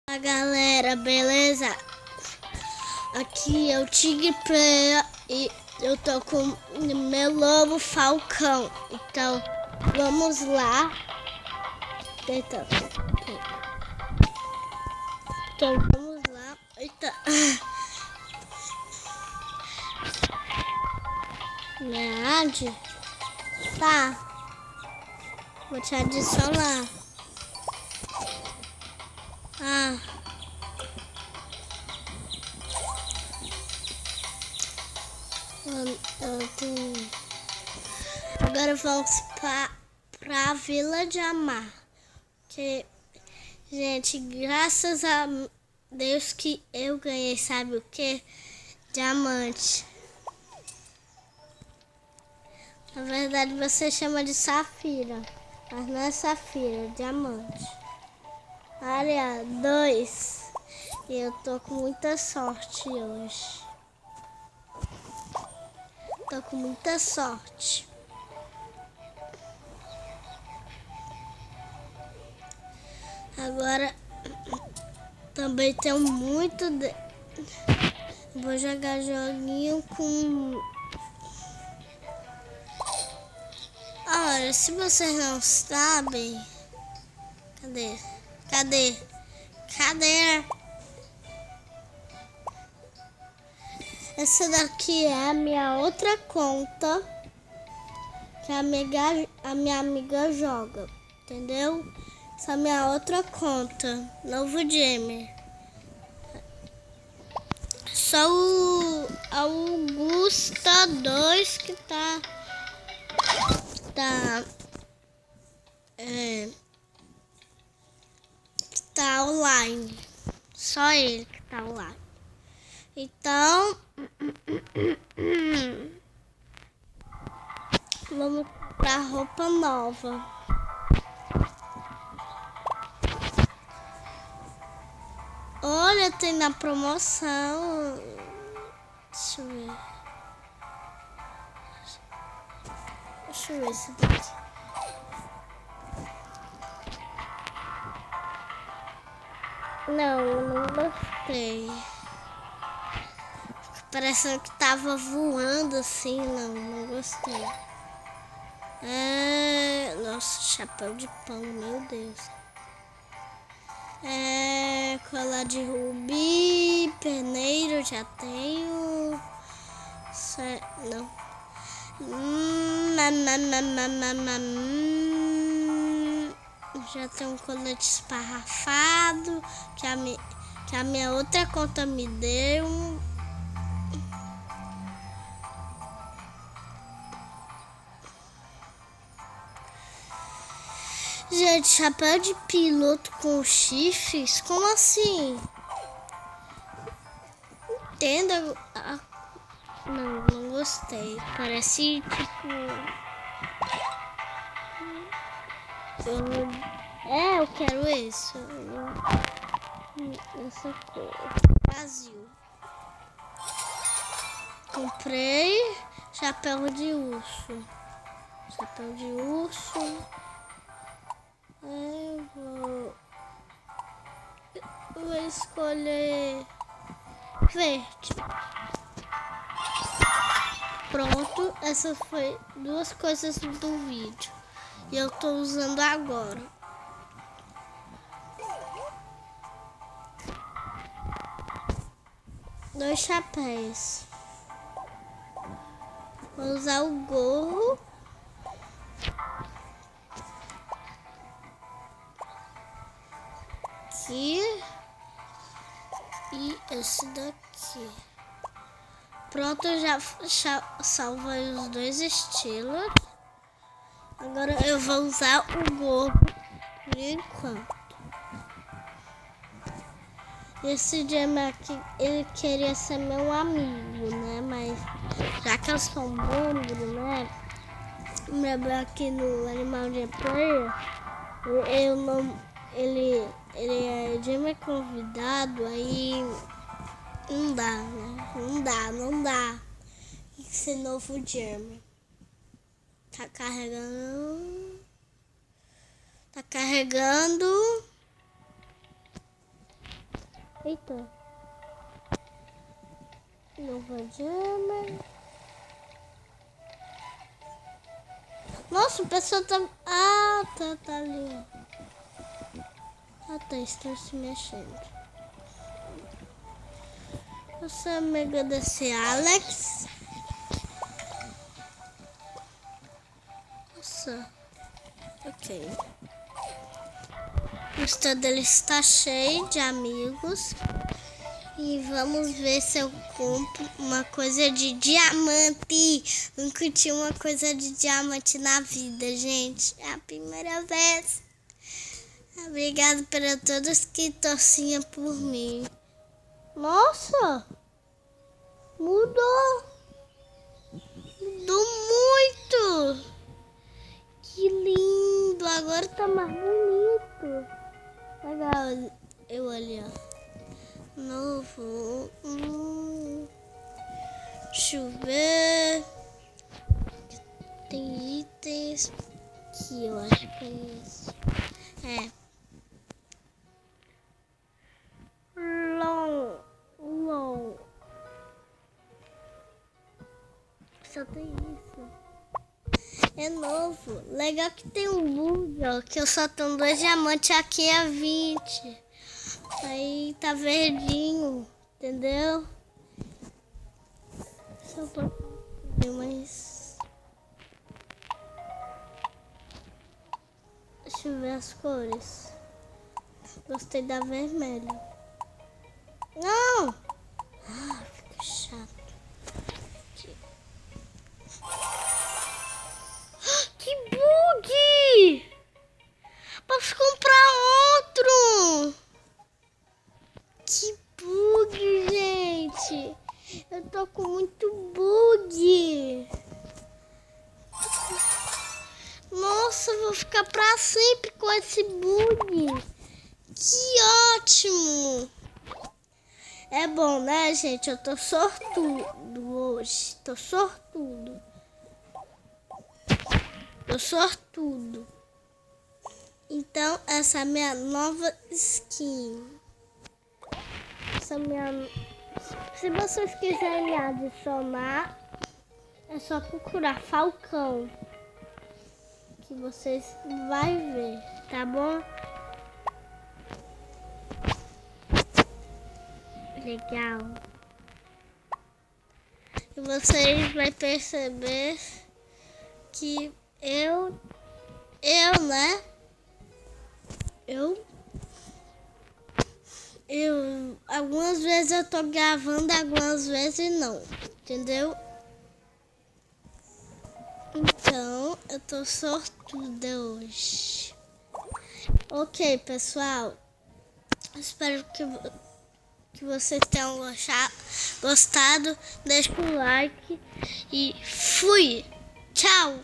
Fala galera, beleza? Aqui é o Tigre Player e eu tô com o meu lobo Falcão. Então vamos lá. Eita. Então vamos lá. Eita. Verdade? Tá. Vou te adicionar. Agora vamos pra Vila de Amar. Gente, graças a Deus que eu ganhei, sabe o que? Diamante. Na verdade você chama de safira, mas não é safira, é diamante. Área 2. E eu tô com muita sorte hoje. Tô com muita sorte. Agora também tenho muito Vou jogar joguinho com... Olha, se vocês não sabem... Cadê? Essa daqui é a minha outra conta que a minha amiga joga, entendeu? Essa é a minha outra conta, novo gamer. Só o Augusta 2 que tá online. Só ele que tá online. Então, vamos pra roupa nova. Olha, tem na promoção. Deixa eu ver. Esse daqui. Não gostei. Parecendo que tava voando assim, não gostei. Nossa, chapéu de pão, meu Deus. Colar de rubi, peneiro, já tenho. Não. Já tenho um colete esparrafado que a minha outra conta me deu. Gente, chapéu de piloto com chifres? Como assim? Entenda? Não gostei. Parece tipo... Eu quero isso. Essa cor. Brasil. Comprei chapéu de urso. Eu vou escolher verde. Pronto, essas foi duas coisas do vídeo. E eu tô usando agora. Dois chapéus. Vou usar o gorro. Aqui. E esse daqui. Pronto, eu já salvei os dois estilos. Agora eu vou usar o gorro por enquanto. Esse Gemma aqui, ele queria ser meu amigo, né? Mas já que eu sou um membro, né? Membro aqui no Animal de Player, ele é Gemma convidado, aí não dá, né? Não dá. Tem que ser novo Gemma. Tá carregando. Eita. Nova Jama. Nossa, o pessoal tá... Ah, tá ali. Ah, tá, estão se mexendo. Você é amiga desse Alex? Nossa. Ok. O estado dele está cheio de amigos. E vamos ver se eu compro uma coisa de diamante. Nunca tinha uma coisa de diamante na vida, gente. É a primeira vez. Obrigado para todos que torciam por mim. Nossa! Mudou! Mudou muito! Que lindo! Agora tá mais bonito. Legal, eu olhei, ó. Novo. Deixa eu ver. Tem itens. Aqui, eu acho que é isso. É. Long. Só tem isso. É novo. Legal que tem um bug, ó. Que eu só tenho 2 diamantes. Aqui é 20. Aí tá verdinho, entendeu? Só pra... Mas... Deixa eu ver as cores. Gostei da vermelha. Não! Ah, fica chato. Aqui. Que bug! Posso comprar outro! Que bug, gente! Eu tô com muito bug! Nossa, eu vou ficar pra sempre com esse bug! Que ótimo! É bom, né, gente? Eu tô sortudo hoje. Tô sortudo. Então, essa é a minha nova skin. Se vocês quiserem me adicionar, é só procurar Falcão, que vocês vão ver, tá bom? Legal. E vocês vão perceber que algumas vezes eu tô gravando, algumas vezes não, entendeu? Então, eu tô sortuda hoje. Ok, pessoal. Espero que vocês tenham gostado. Deixa um like e fui! Tchau!